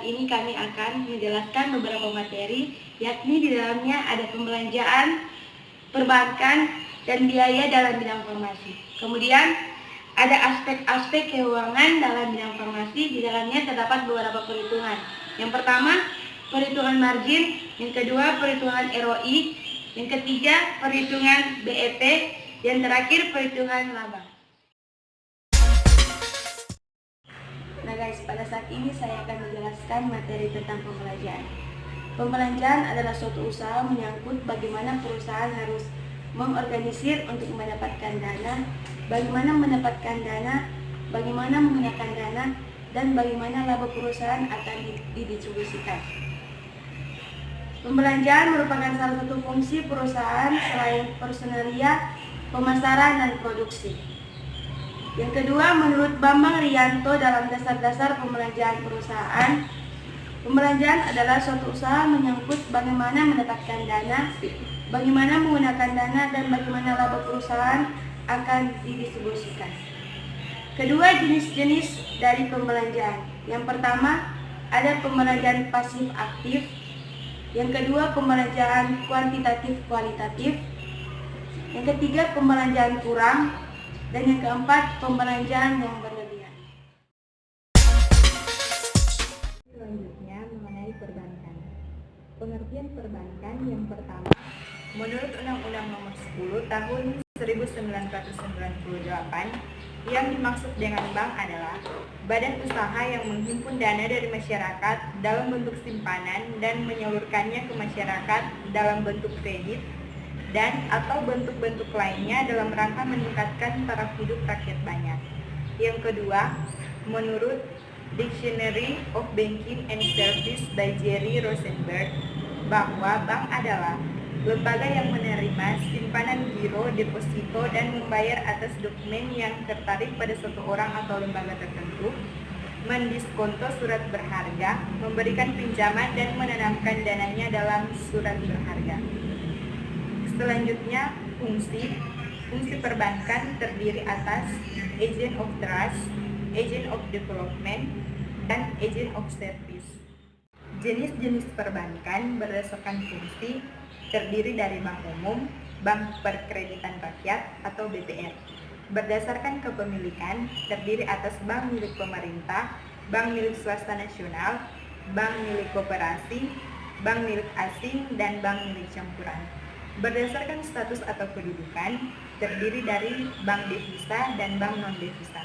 ini kami akan menjelaskan beberapa materi, yakni di dalamnya ada pembelanjaan, perbankan, dan biaya dalam bidang farmasi. Kemudian ada aspek-aspek keuangan dalam bidang farmasi. Di dalamnya terdapat beberapa perhitungan. Yang pertama, perhitungan margin. Yang kedua, perhitungan ROI. Yang ketiga, perhitungan BEP. Yang terakhir, perhitungan laba. Nah guys, pada saat ini saya akan menjelaskan materi tentang pembelanjaan. Pembelanjaan adalah suatu usaha menyangkut bagaimana perusahaan harus mengorganisir untuk mendapatkan dana, bagaimana mendapatkan dana, bagaimana menggunakan dana, dan bagaimana laba perusahaan akan didistribusikan. Pembelanjaan merupakan salah satu fungsi perusahaan selain personalia, pemasaran, dan produksi. Yang kedua, menurut Bambang Rianto dalam dasar-dasar pembelanjaan perusahaan, pembelanjaan adalah suatu usaha menyangkut bagaimana mendapatkan dana, bagaimana menggunakan dana, dan bagaimana laba perusahaan akan didistribusikan. Kedua jenis-jenis dari pembelanjaan. Yang pertama, ada pembelanjaan pasif aktif. Yang kedua, pembelanjaan kuantitatif kualitatif. Yang ketiga, pembelanjaan kurang. Dan yang keempat, pembelanjaan yang berlebihan. Selanjutnya mengenai perbankan. Pengertian perbankan yang pertama, menurut Undang-Undang Nomor 10 Tahun 1998, yang dimaksud dengan bank adalah badan usaha yang menghimpun dana dari masyarakat dalam bentuk simpanan dan menyalurkannya ke masyarakat dalam bentuk kredit dan atau bentuk-bentuk lainnya dalam rangka meningkatkan taraf hidup rakyat banyak. Yang kedua, menurut Dictionary of Banking and Service by Jerry Rosenberg, bahwa bank adalah lembaga yang menerima simpanan giro, deposito, dan membayar atas dokumen yang tertarik pada suatu orang atau lembaga tertentu, mendiskonto surat berharga, memberikan pinjaman, dan menanamkan dananya dalam surat berharga. Selanjutnya, fungsi perbankan terdiri atas agent of trust, agent of development, dan agent of service. Jenis-jenis perbankan berdasarkan fungsi terdiri dari bank umum, bank perkreditan rakyat atau BPR. Berdasarkan kepemilikan terdiri atas bank milik pemerintah, bank milik swasta nasional, bank milik koperasi, bank milik asing, dan bank milik campuran. Berdasarkan status atau kedudukan, terdiri dari bank devisa dan bank non-devisa.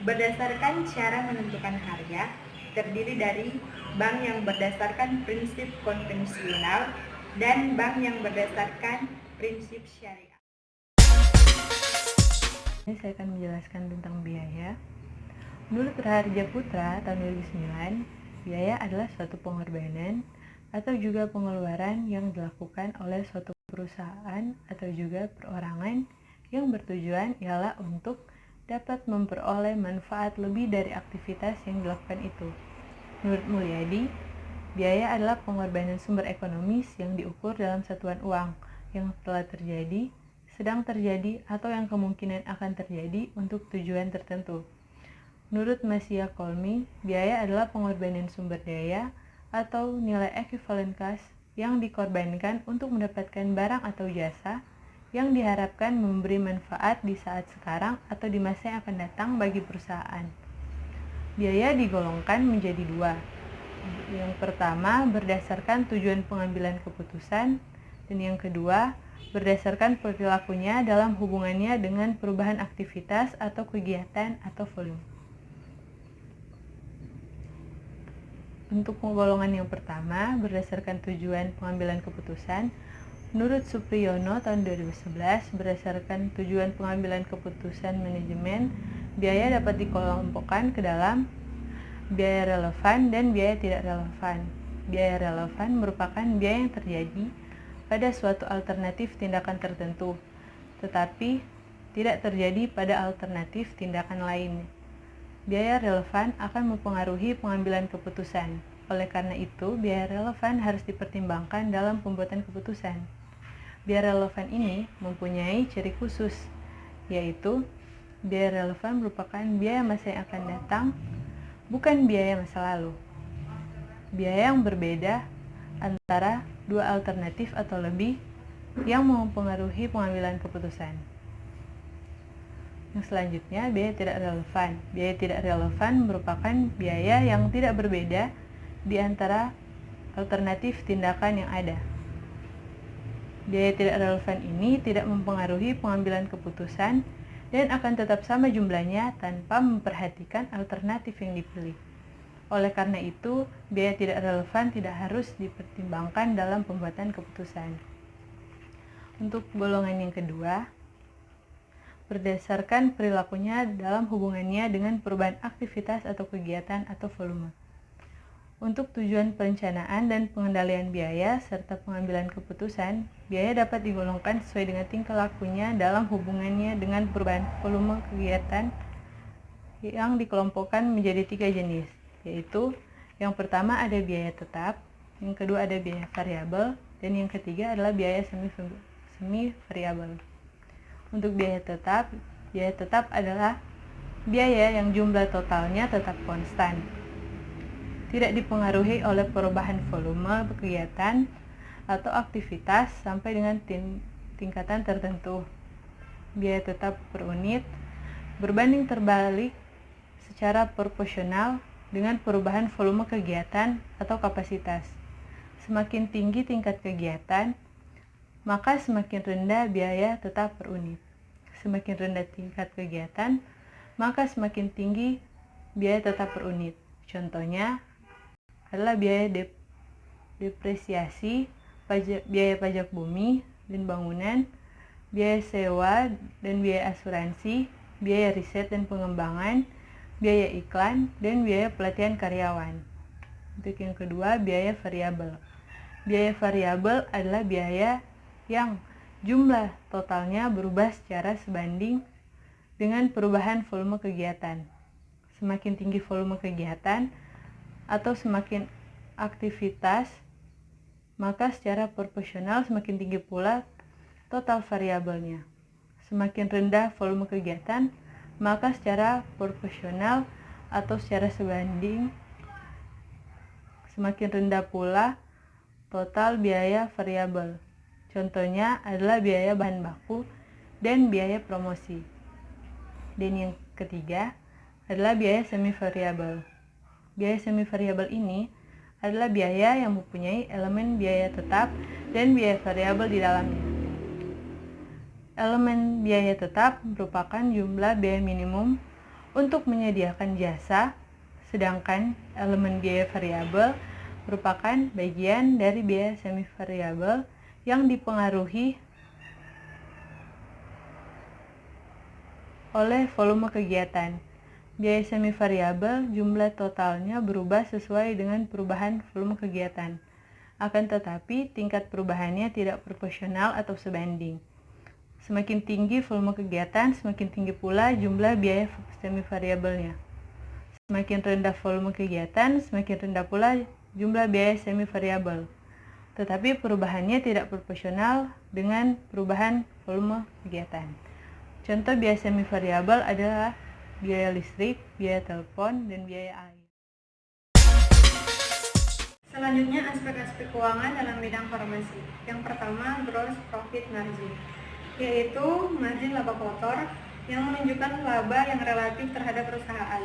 Berdasarkan cara menentukan harga, terdiri dari bank yang berdasarkan prinsip konvensional dan bank yang berdasarkan prinsip syariah. Ini saya akan menjelaskan tentang biaya. Menurut Raharja Putra tahun 2009, biaya adalah suatu pengorbanan atau juga pengeluaran yang dilakukan oleh suatu perusahaan atau juga perorangan yang bertujuan ialah untuk dapat memperoleh manfaat lebih dari aktivitas yang dilakukan itu. Menurut Mulyadi, biaya adalah pengorbanan sumber ekonomis yang diukur dalam satuan uang yang telah terjadi, sedang terjadi, atau yang kemungkinan akan terjadi untuk tujuan tertentu. Menurut Masya Kolmi, biaya adalah pengorbanan sumber daya atau nilai ekuivalen kas yang dikorbankan untuk mendapatkan barang atau jasa yang diharapkan memberi manfaat di saat sekarang atau di masa yang akan datang bagi perusahaan. Biaya digolongkan menjadi dua. Yang pertama berdasarkan tujuan pengambilan keputusan, dan yang kedua berdasarkan perilakunya dalam hubungannya dengan perubahan aktivitas atau kegiatan atau volume. Untuk golongan yang pertama, berdasarkan tujuan pengambilan keputusan, menurut Supriyono tahun 2011, berdasarkan tujuan pengambilan keputusan manajemen, biaya dapat dikelompokkan ke dalam biaya relevan dan biaya tidak relevan. Biaya relevan merupakan biaya yang terjadi pada suatu alternatif tindakan tertentu, tetapi tidak terjadi pada alternatif tindakan lain. Biaya relevan akan mempengaruhi pengambilan keputusan. Oleh karena itu, biaya relevan harus dipertimbangkan dalam pembuatan keputusan. Biaya relevan ini mempunyai ciri khusus, yaitu biaya relevan merupakan biaya masa yang akan datang, bukan biaya masa lalu. biaya yang berbeda antara dua alternatif atau lebih yang mempengaruhi pengambilan keputusan. Yang selanjutnya, biaya tidak relevan. Biaya tidak relevan merupakan biaya yang tidak berbeda di antara alternatif tindakan yang ada. Biaya tidak relevan ini tidak mempengaruhi pengambilan keputusan dan akan tetap sama jumlahnya tanpa memperhatikan alternatif yang dipilih. Oleh karena itu, biaya tidak relevan tidak harus dipertimbangkan dalam pembuatan keputusan. Untuk golongan yang kedua, berdasarkan perilakunya dalam hubungannya dengan perubahan aktivitas atau kegiatan atau volume. Untuk tujuan perencanaan dan pengendalian biaya serta pengambilan keputusan, biaya dapat digolongkan sesuai dengan tingkah lakunya dalam hubungannya dengan perubahan volume kegiatan yang dikelompokkan menjadi 3 jenis, yaitu yang pertama ada biaya tetap, yang kedua ada biaya variabel, dan yang ketiga adalah biaya semi variabel. Untuk biaya tetap adalah biaya yang jumlah totalnya tetap konstan, tidak dipengaruhi oleh perubahan volume kegiatan atau aktivitas sampai dengan tingkatan tertentu. Biaya tetap per unit berbanding terbalik secara proporsional dengan perubahan volume kegiatan atau kapasitas. Semakin tinggi tingkat kegiatan, maka semakin rendah biaya tetap per unit. Semakin rendah tingkat kegiatan, maka semakin tinggi biaya tetap per unit. Contohnya adalah biaya depresiasi, biaya pajak bumi dan bangunan, biaya sewa dan biaya asuransi, biaya riset dan pengembangan, biaya iklan, dan biaya pelatihan karyawan. Untuk yang kedua, biaya variabel. Biaya variabel adalah biaya yang jumlah totalnya berubah secara sebanding dengan perubahan volume kegiatan. Semakin tinggi volume kegiatan atau semakin aktivitas, maka secara proporsional semakin tinggi pula total variabelnya. Semakin rendah volume kegiatan, maka secara proporsional atau secara sebanding semakin rendah pula total biaya variabel. Contohnya adalah biaya bahan baku dan biaya promosi. Dan yang ketiga adalah biaya semi variabel. Biaya semi variabel ini adalah biaya yang mempunyai elemen biaya tetap dan biaya variabel di dalamnya. Elemen biaya tetap merupakan jumlah biaya minimum untuk menyediakan jasa, sedangkan elemen biaya variabel merupakan bagian dari biaya semi variabel yang dipengaruhi oleh volume kegiatan. Biaya semi variabel jumlah totalnya berubah sesuai dengan perubahan volume kegiatan. Akan tetapi tingkat perubahannya tidak proporsional atau sebanding. Semakin tinggi volume kegiatan, semakin tinggi pula jumlah biaya semi variabelnya. Semakin rendah volume kegiatan, semakin rendah pula jumlah biaya semi variabel. Tetapi perubahannya tidak proporsional dengan perubahan volume kegiatan. Contoh biaya semi variabel adalah biaya listrik, biaya telepon, dan biaya air. Selanjutnya, aspek-aspek keuangan dalam bidang farmasi. Yang pertama, gross profit margin, yaitu margin laba kotor yang menunjukkan laba yang relatif terhadap perusahaan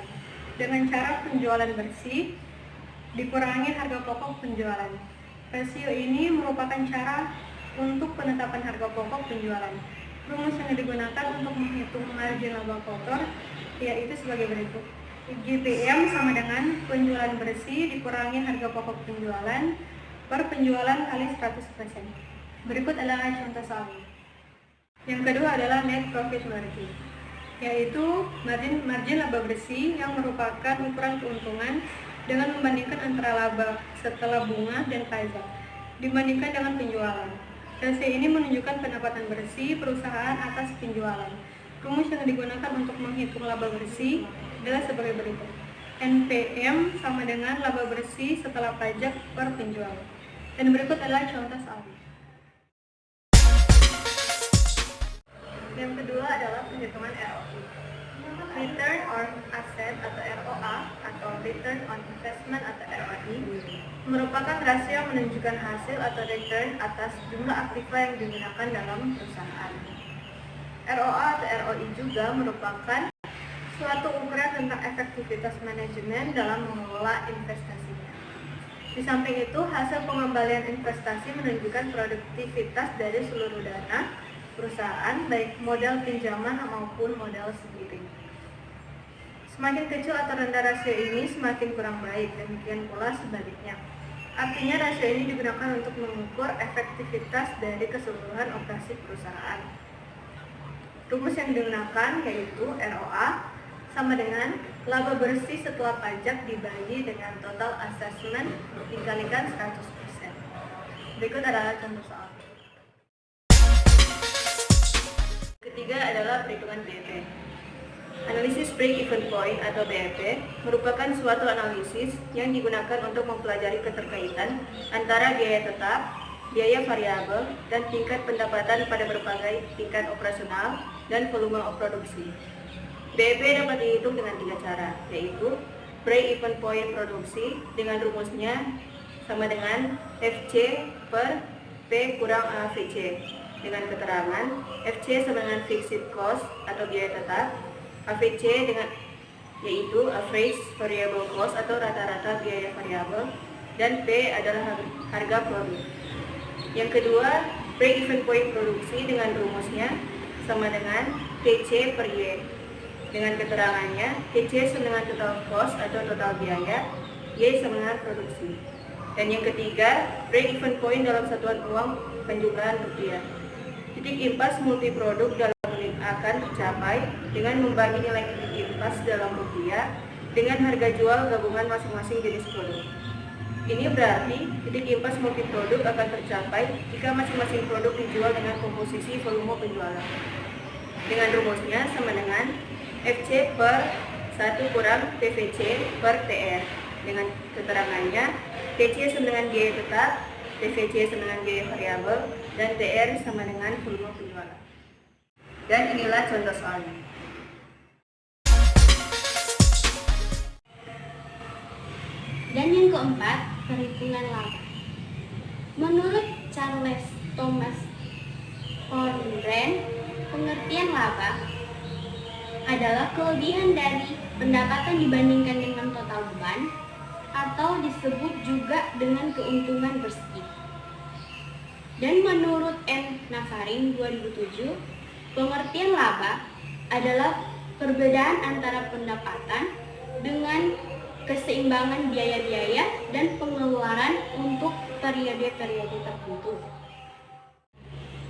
dengan cara penjualan bersih dikurangi harga pokok penjualan. Rasio ini merupakan cara untuk penetapan harga pokok penjualan. Rumus yang digunakan untuk menghitung margin laba kotor yaitu sebagai berikut. GPM sama dengan penjualan bersih dikurangi harga pokok penjualan per penjualan kali 100%. Berikut adalah contoh soalnya. Yang kedua adalah net profit margin, yaitu margin laba bersih yang merupakan ukuran keuntungan dengan membandingkan antara laba setelah bunga dan pajak dibandingkan dengan penjualan. Rasio ini menunjukkan pendapatan bersih perusahaan atas penjualan. Rumus yang digunakan untuk menghitung laba bersih adalah sebagai berikut. NPM sama dengan laba bersih setelah pajak per penjualan. Dan berikut adalah contoh soalnya. Yang kedua adalah perhitungan ROI. Return on Asset atau ROA atau Return on Investment atau ROI, merupakan rasio yang menunjukkan hasil atau return atas jumlah aktiva yang digunakan dalam perusahaan. ROA atau ROI juga merupakan suatu ukuran tentang efektivitas manajemen dalam mengelola investasinya. Di samping itu, hasil pengembalian investasi menunjukkan produktivitas dari seluruh dana perusahaan, baik modal pinjaman maupun modal sendiri. Semakin kecil atau rendah rasio ini, semakin kurang baik, demikian pula sebaliknya. Artinya rasio ini digunakan untuk mengukur efektivitas dari keseluruhan operasi perusahaan. Rumus yang digunakan yaitu ROA sama dengan laba bersih setelah pajak dibagi dengan total assessment dikalikan 100%. Berikut adalah contoh soal. Ketiga adalah perhitungan BEP. Analisis break-even point atau BEP merupakan suatu analisis yang digunakan untuk mempelajari keterkaitan antara biaya tetap, biaya variabel, dan tingkat pendapatan pada berbagai tingkat operasional dan volume produksi. BEP dapat dihitung dengan 3 cara, yaitu break-even point produksi dengan rumusnya sama dengan FC per P kurang AVC, dengan keterangan FC sama dengan fixed cost atau biaya tetap, AVC dengan yaitu average variable cost atau rata-rata biaya variabel, dan P adalah harga produk. Yang kedua, break-even point produksi dengan rumusnya sama dengan TC per Y, dengan keterangannya TC sama dengan total cost atau total biaya, Y sama dengan produksi. Dan yang ketiga, break-even point dalam satuan uang penjumlahan rupiah. Titik impas multiproduk dalam unit akan tercapai dengan membagi nilai titik impas dalam rupiah dengan harga jual gabungan masing-masing jenis produk. Ini berarti titik impas multiproduk akan tercapai jika masing-masing produk dijual dengan komposisi volume penjualan. Dengan rumusnya sama dengan FC per 1 kurang TVC per TR, dengan keterangannya TC sama dengan biaya tetap, TVC sama dengan biaya variabel, dan TR sama dengan volume penjualan. Dan inilah contoh soalnya. Dan yang keempat, perhitungan laba. Menurut Charles Thomas Horngren, pengertian laba adalah kelebihan dari pendapatan dibandingkan dengan total beban, atau disebut juga dengan keuntungan bersih. Dan menurut N. Nafarin 2007, pengertian laba adalah perbedaan antara pendapatan dengan keseimbangan biaya-biaya dan pengeluaran untuk periode-periode tertentu.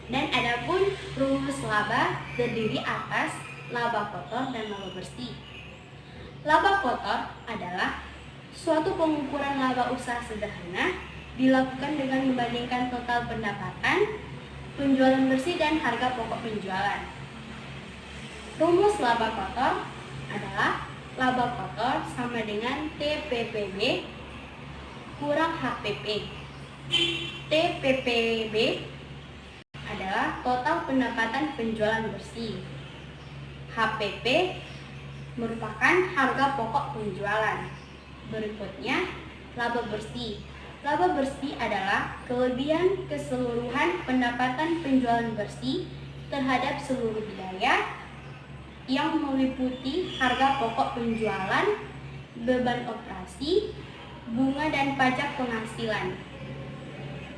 Dan adapun rumus laba terdiri atas laba kotor dan laba bersih. Laba kotor adalah suatu pengukuran laba usaha sederhana dilakukan dengan membandingkan total pendapatan, penjualan bersih, dan harga pokok penjualan. Rumus laba kotor adalah laba kotor sama dengan TPPB kurang HPP. TPPB adalah total pendapatan penjualan bersih. HPP merupakan harga pokok penjualan. Berikutnya, laba bersih. Laba bersih adalah kelebihan keseluruhan pendapatan penjualan bersih terhadap seluruh biaya yang meliputi harga pokok penjualan, beban operasi, bunga, dan pajak penghasilan.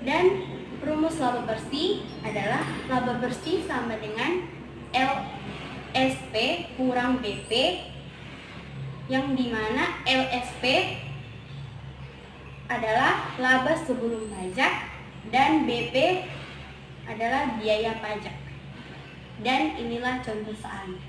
Dan rumus laba bersih adalah laba bersih sama dengan LSP kurang BP, yang dimana LSP adalah laba sebelum pajak dan BP adalah biaya pajak. Dan inilah contoh soalnya.